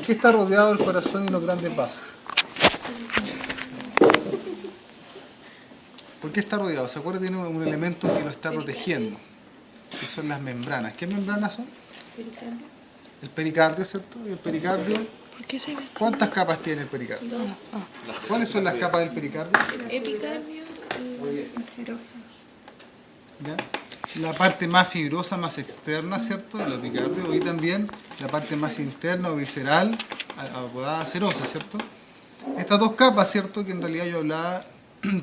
qué está rodeado el corazón y los grandes vasos? ¿Por qué está rodeado? ¿Se acuerda? Tiene un elemento que lo está protegiendo, que son las membranas. ¿Qué membranas son? Pericardio. El pericardio, ¿cierto? Y el pericardio, ¿Por qué se ve? ¿cuántas capas tiene el pericardio? Dos. ¿Cuáles son las capas del pericardio? Epicardio y serosa. ¿Ya? La parte más fibrosa, más externa, ¿cierto? El epicardio, y también la parte más interna o visceral, apodada serosa, ¿cierto? Estas dos capas, ¿cierto? Que en realidad yo hablaba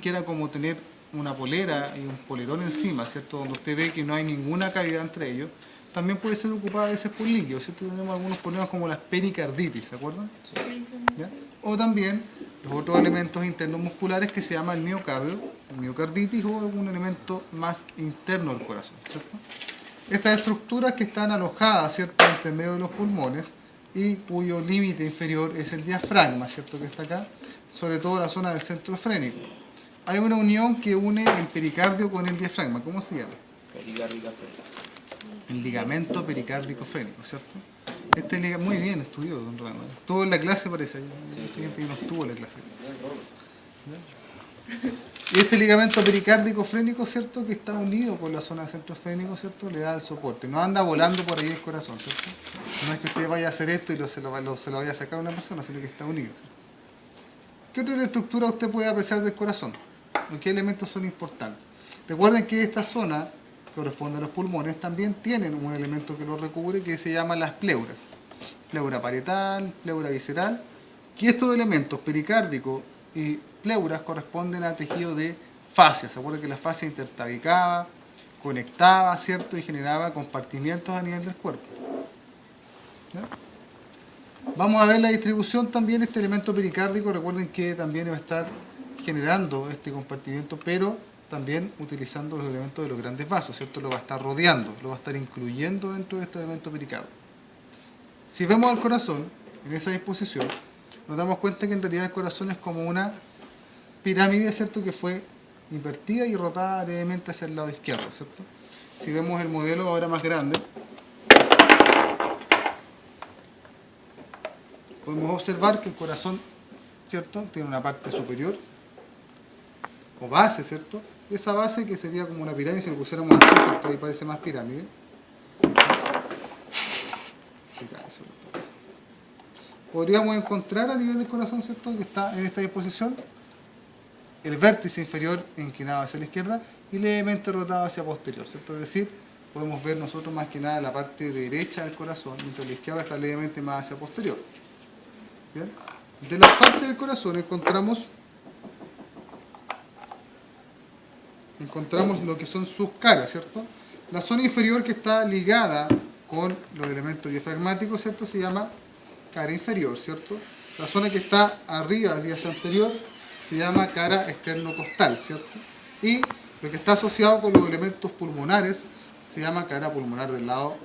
que era como tener una polera y un polerón encima, ¿cierto? Donde usted ve que no hay ninguna cavidad entre ellos. También puede ser ocupada a veces por líquidos, ¿cierto? Tenemos algunos problemas como las pericarditis, ¿se acuerdan? ¿Ya? O también los otros elementos internos musculares que se llama el miocarditis o algún elemento más interno del corazón, ¿cierto? Estas estructuras que están alojadas, ¿cierto?, entre medio de los pulmones y cuyo límite inferior es el diafragma, ¿cierto?, que está acá, sobre todo la zona del centro frénico. Hay una unión que une el pericardio con el diafragma. ¿Cómo se llama? Pericárdica frénica. El ligamento pericárdico frénico, ¿cierto? Muy bien estudió, don Ramón. Estuvo en la clase, parece. Siempre no estuvo en la clase. Y este ligamento pericárdico frénico, ¿cierto?, que está unido por la zona del centro frénico, ¿cierto?, le da el soporte. No anda volando por ahí el corazón, ¿cierto? No es que usted vaya a hacer esto y se lo vaya a sacar a una persona, sino que está unido, ¿cierto? ¿Qué otra estructura usted puede apreciar del corazón? ¿O qué elementos son importantes? Recuerden que esta zona, que corresponde a los pulmones, también tienen un elemento que lo recubre que se llama las pleuras. Pleura parietal, pleura visceral, que estos elementos, pericárdico y pleuras, corresponden a tejido de fascia. ¿Se acuerdan que la fascia intertabicaba, conectaba, ¿cierto?, y generaba compartimientos a nivel del cuerpo? ¿Ya? Vamos a ver la distribución también. Este elemento pericárdico, recuerden que también va a estar generando este compartimiento, pero también utilizando los elementos de los grandes vasos, ¿cierto? Lo va a estar rodeando, lo va a estar incluyendo dentro de este elemento pericárdico. Si vemos al corazón en esa disposición, nos damos cuenta que en realidad el corazón es como una pirámide, ¿cierto?, que fue invertida y rotada levemente hacia el lado izquierdo, ¿cierto? Si vemos el modelo ahora más grande, podemos observar que el corazón, ¿cierto?, tiene una parte superior o base, ¿cierto? Esa base que sería como una pirámide, si lo pusiéramos así, ¿cierto?, ahí parece más pirámide. Podríamos encontrar a nivel del corazón, ¿cierto?, que está en esta disposición, el vértice inferior inclinado hacia la izquierda y levemente rotado hacia posterior, ¿cierto? Es decir, podemos ver nosotros más que nada la parte derecha del corazón, mientras la izquierda está levemente más hacia posterior. ¿Bien? De las partes del corazón encontramos lo que son sus caras, ¿cierto? La zona inferior, que está ligada con los elementos diafragmáticos, ¿cierto?, se llama cara inferior, ¿cierto? La zona que está arriba y hacia anterior se llama cara externocostal, ¿cierto? Y lo que está asociado con los elementos pulmonares se llama cara pulmonar del lado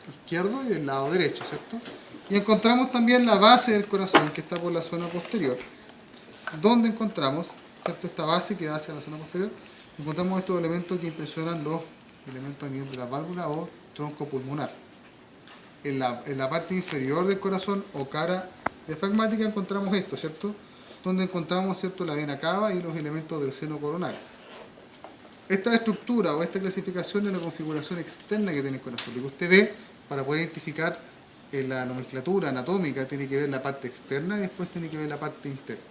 izquierdo y del lado derecho, ¿cierto? Y encontramos también la base del corazón, que está por la zona posterior, donde encontramos, ¿cierto?, esta base que da hacia la zona posterior, encontramos estos elementos que impresionan los elementos a nivel de la válvula o tronco pulmonar. En la parte inferior del corazón o cara diafragmática encontramos esto, ¿cierto?, donde encontramos, ¿cierto?, la vena cava y los elementos del seno coronario. Esta estructura o esta clasificación es la configuración externa que tiene el corazón. Lo que usted ve, para poder identificar la nomenclatura anatómica, tiene que ver la parte externa y después tiene que ver la parte interna.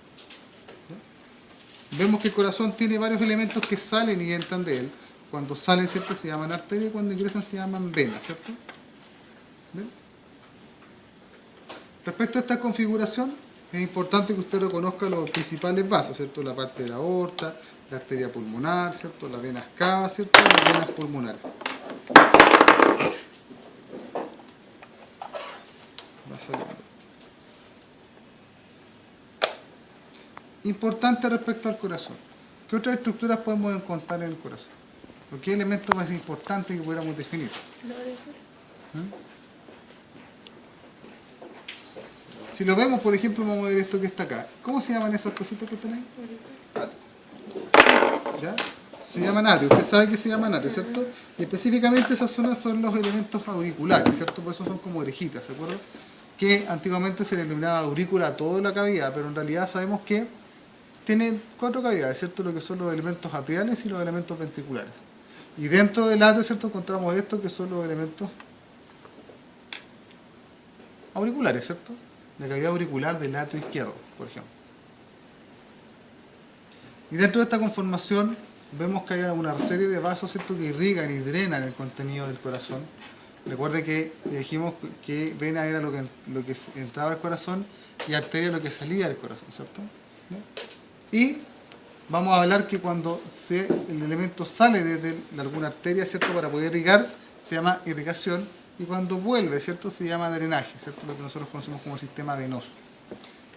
¿Sí? Vemos que el corazón tiene varios elementos que salen y entran de él. Cuando salen, ¿cierto?, se llaman arterias, y cuando ingresan se llaman venas, ¿cierto? ¿Bien? Respecto a esta configuración, es importante que usted reconozca los principales vasos, ¿cierto? La parte de la aorta, la arteria pulmonar, ¿cierto?, las venas cavas, ¿cierto?, las venas pulmonares. Va saliendo. Importante respecto al corazón. ¿Qué otras estructuras podemos encontrar en el corazón? ¿O qué elemento más importante que pudiéramos definir? Si lo vemos, por ejemplo, vamos a ver esto que está acá. ¿Cómo se llaman esas cositas que están ahí? ¿Ya? Se llama natrio. Usted sabe que se llama natrio, ¿cierto? Y específicamente esas zonas son los elementos auriculares, ¿cierto? Por eso son como orejitas, ¿se acuerdan? que antiguamente se le denominaba aurícula a toda la cavidad, pero en realidad sabemos que tiene 4 cavidades, ¿cierto? Lo que son los elementos atriales y los elementos ventriculares. Y dentro del atrio, ¿cierto? Encontramos esto que son los elementos auriculares, ¿cierto? La cavidad auricular del atrio izquierdo, por ejemplo. Y dentro de esta conformación vemos que hay una serie de vasos, ¿cierto?, que irrigan y drenan el contenido del corazón. Recuerde que dijimos que vena era lo que entraba al corazón y arteria lo que salía del corazón, ¿cierto? Y vamos a hablar que cuando el elemento sale de alguna arteria, ¿cierto?, para poder irrigar, se llama irrigación, y cuando vuelve, ¿cierto?, se llama drenaje, ¿cierto?, lo que nosotros conocemos como el sistema venoso.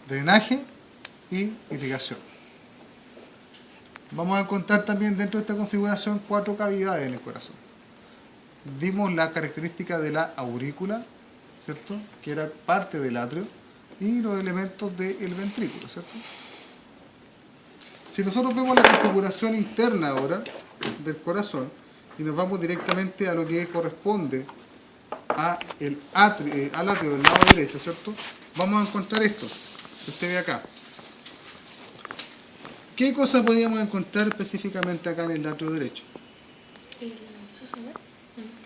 Drenaje y irrigación. Vamos a encontrar también dentro de esta configuración 4 cavidades en el corazón. Vimos la característica de la aurícula, ¿cierto?, que era parte del atrio, y los elementos del ventrículo, ¿cierto? Si nosotros vemos la configuración interna ahora del corazón y nos vamos directamente a lo que corresponde al atrio del lado derecho, ¿cierto?, vamos a encontrar esto que usted ve acá. ¿Qué cosa podríamos encontrar específicamente acá en el atrio derecho?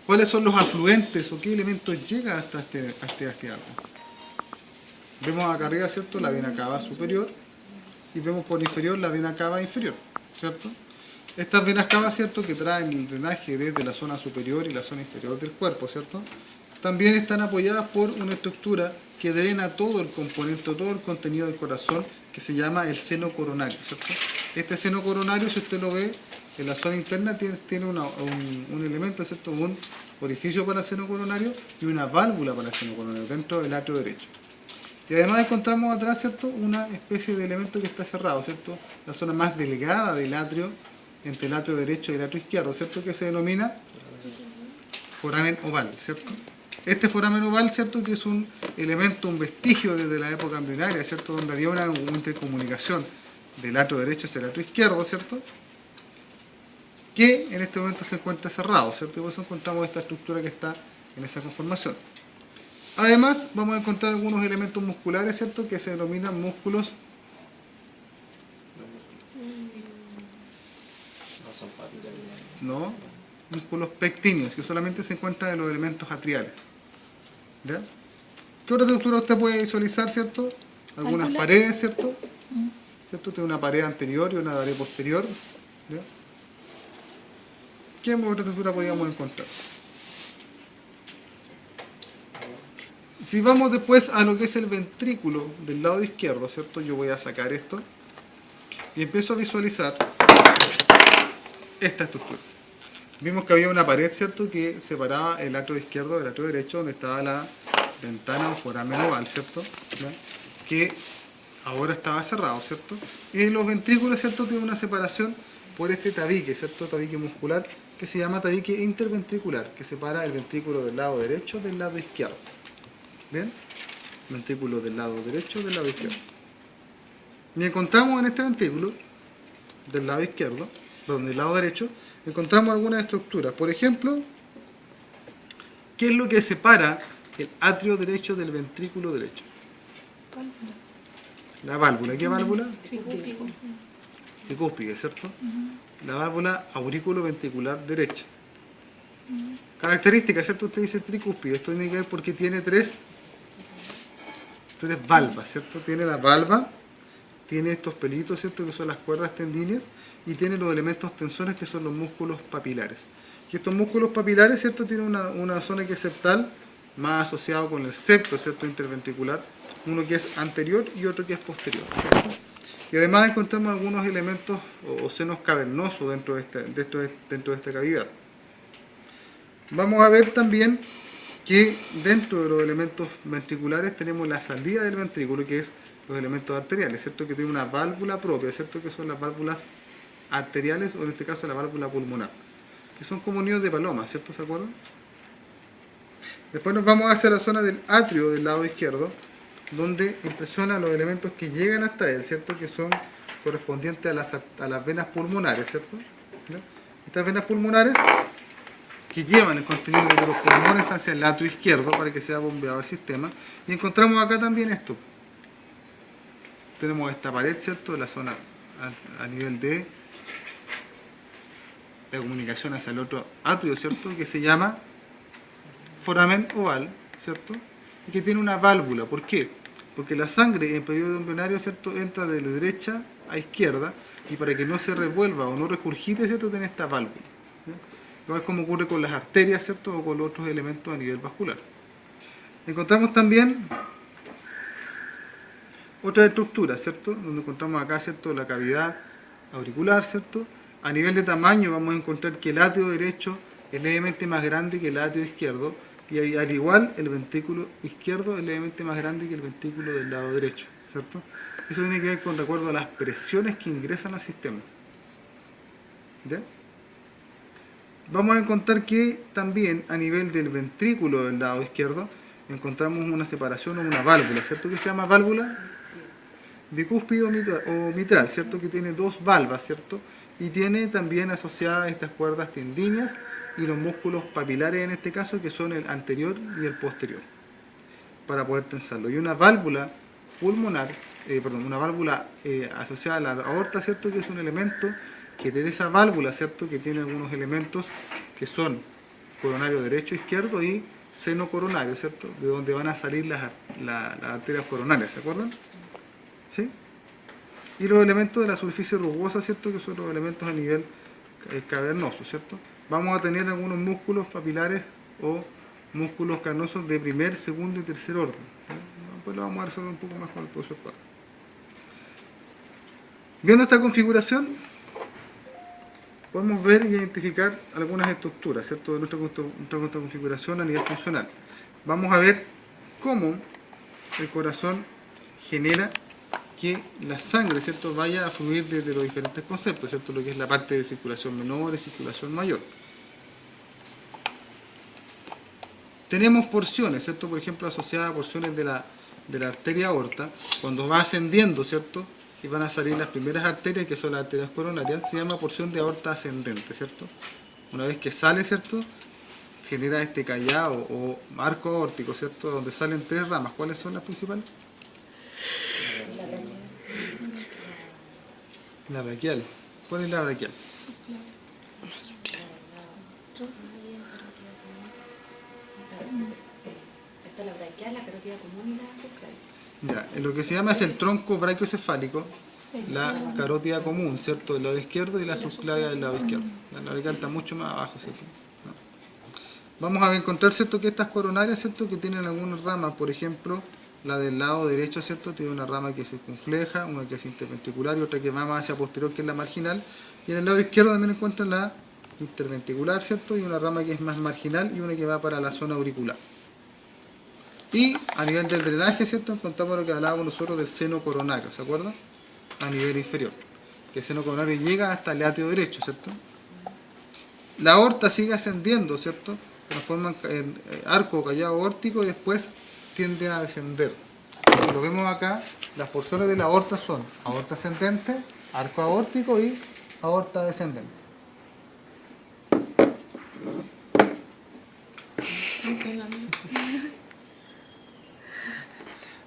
¿Cuáles son los afluentes o qué elementos llegan hasta este atrio? Vemos acá arriba, ¿cierto?, la vena cava superior, y vemos por inferior la vena cava inferior, ¿cierto? Estas venas cava, ¿cierto?, que traen el drenaje desde la zona superior y la zona inferior del cuerpo, ¿cierto?, también están apoyadas por una estructura que drena todo el componente, todo el contenido del corazón, que se llama el seno coronario, ¿cierto? Este seno coronario, si usted lo ve, en la zona interna tiene un elemento, ¿cierto?, un orificio para el seno coronario y una válvula para el seno coronario dentro del atrio derecho. Y además encontramos atrás, ¿cierto?, una especie de elemento que está cerrado, ¿cierto?, la zona más delgada del atrio, entre el atrio derecho y el atrio izquierdo, ¿cierto?, que se denomina foramen oval, ¿cierto? Este foramen oval, ¿cierto?, que es un elemento, un vestigio desde la época embrionaria, ¿cierto?, donde había una intercomunicación del atrio derecho hacia el atrio izquierdo, ¿cierto?, que en este momento se encuentra cerrado, ¿cierto?, y por eso encontramos esta estructura que está en esa conformación. Además, vamos a encontrar algunos elementos musculares, ¿cierto?, que se denominan músculos músculos pectíneos, que solamente se encuentran en los elementos atriales. ¿Ya? ¿Qué otra estructura usted puede visualizar, ¿cierto? Algunas paredes, ¿cierto? ¿Cierto? Tiene una pared anterior y una pared posterior. ¿Ya? ¿Qué otra estructura podríamos encontrar? Si vamos después a lo que es el ventrículo del lado izquierdo, ¿cierto? Yo voy a sacar esto y empiezo a visualizar esta estructura. Vimos que había una pared, ¿cierto?, que separaba el atrio izquierdo del atrio derecho, donde estaba la ventana o foramen oval, ¿cierto?, ¿ya?, que ahora estaba cerrado, ¿cierto? Y los ventrículos, ¿cierto?, tienen una separación por este tabique, ¿cierto?, tabique muscular, que se llama tabique interventricular, que separa el ventrículo del lado derecho del lado izquierdo. ¿Bien? Ventrículo del lado derecho del lado izquierdo. Y encontramos en este ventrículo del lado izquierdo, perdón, del lado derecho, encontramos algunas estructuras. Por ejemplo, ¿qué es lo que separa el atrio derecho del ventrículo derecho? La válvula. ¿Qué válvula? Tricúspide, ¿cierto? La válvula aurículo-ventricular derecha. Característica, ¿cierto? Usted dice tricúspide. Esto tiene que ver porque tiene tres valvas, ¿cierto? Tiene la valva, tiene estos pelitos, ¿cierto?, que son las cuerdas tendíneas, y tiene los elementos tensores, que son los músculos papilares. Y estos músculos papilares, ¿cierto?, tienen una zona que es septal, más asociado con el septo, ¿cierto?, interventricular, uno que es anterior y otro que es posterior, ¿cierto? Y además encontramos algunos elementos o senos cavernosos dentro de esta cavidad. Vamos a ver también que dentro de los elementos ventriculares tenemos la salida del ventrículo, que es los elementos arteriales, ¿cierto?, que tiene una válvula propia, ¿cierto?, que son las válvulas arteriales, o en este caso la válvula pulmonar, que son como nidos de paloma, ¿cierto?, ¿se acuerdan? Después nos vamos hacia la zona del atrio del lado izquierdo, donde impresiona los elementos que llegan hasta él, ¿cierto?, que son correspondientes a las venas pulmonares, ¿cierto? ¿Ya? Estas venas pulmonares que llevan el contenido de los pulmones hacia el lado izquierdo para que sea bombeado el sistema. Y encontramos acá también esto. Tenemos esta pared, ¿cierto? De la zona a nivel de la comunicación hacia el otro atrio, ¿cierto? Que se llama foramen oval, ¿cierto? Y que tiene una válvula. ¿Por qué? Porque la sangre en periodo embrionario, ¿cierto?, entra de la derecha a izquierda, y para que no se revuelva o no regurgite, ¿cierto?, tiene esta válvula. ¿Ya? Igual como ocurre con las arterias, ¿cierto?, o con los otros elementos a nivel vascular. Encontramos también otra estructura, ¿cierto?, donde encontramos acá, ¿cierto?, la cavidad auricular, ¿cierto? A nivel de tamaño vamos a encontrar que el atrio derecho es levemente más grande que el atrio izquierdo, y al igual el ventrículo izquierdo es levemente más grande que el ventrículo del lado derecho, ¿cierto? Eso tiene que ver con recuerdo a las presiones que ingresan al sistema. ¿Ya? Vamos a encontrar que también a nivel del ventrículo del lado izquierdo encontramos una separación o una válvula, ¿cierto? Que se llama válvula bicúspide o mitral, ¿cierto? Que tiene dos valvas, ¿cierto? Y tiene también asociadas estas cuerdas tendíneas y los músculos papilares en este caso, que son el anterior y el posterior, para poder tensarlo. Y una válvula pulmonar, una válvula asociada a la aorta, ¿cierto? Que es un elemento que de esa válvula, ¿cierto? Que tiene algunos elementos que son coronario derecho, izquierdo y seno coronario, ¿cierto? De donde van a salir las arterias coronarias, ¿se acuerdan? ¿Sí? Y los elementos de la superficie rugosa, ¿cierto? Que son los elementos a nivel cavernoso, ¿cierto? Vamos a tener algunos músculos papilares o músculos carnosos de primer, segundo y tercer orden. Pues lo vamos a resolver un poco más con el profesor Cuadro. Viendo esta configuración, podemos ver y identificar algunas estructuras, ¿cierto?, de nuestra configuración a nivel funcional. Vamos a ver cómo el corazón genera que la sangre, ¿cierto?, vaya a fluir desde los diferentes conceptos, ¿cierto?, lo que es la parte de circulación menor y circulación mayor. Tenemos porciones, ¿cierto?, por ejemplo, asociadas a porciones de la arteria aorta. Cuando va ascendiendo, ¿cierto?, y van a salir las primeras arterias, que son las arterias coronarias, se llama porción de aorta ascendente, ¿cierto? Una vez que sale, ¿cierto?, genera este callado o arco aórtico, ¿cierto?, donde salen tres ramas. ¿Cuáles son las principales? La braquial. ¿Cuál es la braquial? Está la braquial, la carótida común y la subclavian. Ya, lo que se llama es el tronco brachiocefálico, la carótida común, ¿cierto?, del lado izquierdo, y la subclavia del lado izquierdo. La braquial está mucho más abajo, ¿cierto? ¿No? Vamos a encontrar, ¿cierto?, que estas coronarias, ¿cierto?, que tienen algunas ramas. Por ejemplo, la del lado derecho, ¿cierto?, tiene una rama que es circunfleja, una que es interventricular y otra que va más hacia posterior, que es la marginal. Y en el lado izquierdo también encuentran la interventricular, ¿cierto?, y una rama que es más marginal y una que va para la zona auricular. Y a nivel del drenaje, ¿cierto?, encontramos lo que hablábamos nosotros del seno coronario, ¿se acuerdan? A nivel inferior. Que el seno coronario llega hasta el atrio derecho, ¿cierto? La aorta sigue ascendiendo, ¿cierto? Transforma en arco o callado aórtico y después tiende a descender. Si lo vemos acá, las porciones de la aorta son aorta ascendente, arco aórtico y aorta descendente.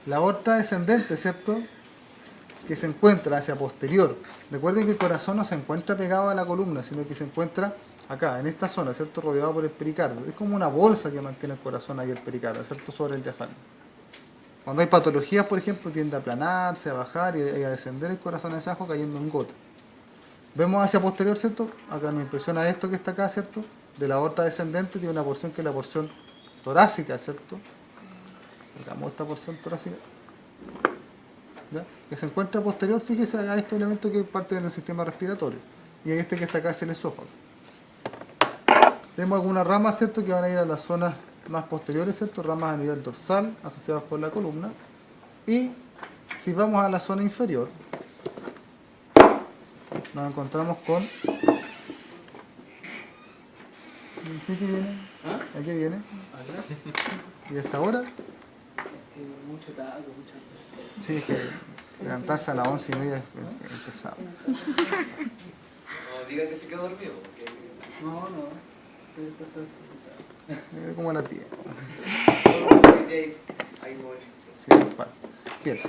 La aorta descendente, ¿cierto?, que se encuentra hacia posterior. Recuerden que el corazón no se encuentra pegado a la columna, sino que se encuentra acá, en esta zona, ¿cierto?, rodeado por el pericardio. Es como una bolsa que mantiene el corazón ahí, el pericardio, ¿cierto?, sobre el diafragma. Cuando hay patologías, por ejemplo, tiende a aplanarse, a bajar y a descender el corazón hacia abajo, cayendo en gota. Vemos hacia posterior, ¿cierto? Acá nos impresiona esto que está acá, ¿cierto? De la aorta descendente tiene una porción que es la porción torácica, ¿cierto? Sacamos esta porción torácica, ¿ya?, que se encuentra posterior. Fíjese a este elemento que es parte del sistema respiratorio, y este que está acá es el esófago. Tenemos algunas ramas, ¿cierto?, que van a ir a las zonas más posteriores, ¿cierto?, ramas a nivel dorsal asociadas por la columna. Y si vamos a la zona inferior, nos encontramos con... ¿Qué viene? ¿A qué viene? ¿Y hasta ahora? Mucho taco, muchas cosas. Sí, es que levantarse a las 11:30 es pesado. No diga que se quedó dormido, porque No. Como la tía. Ahí voy. Sí, pa. Bien.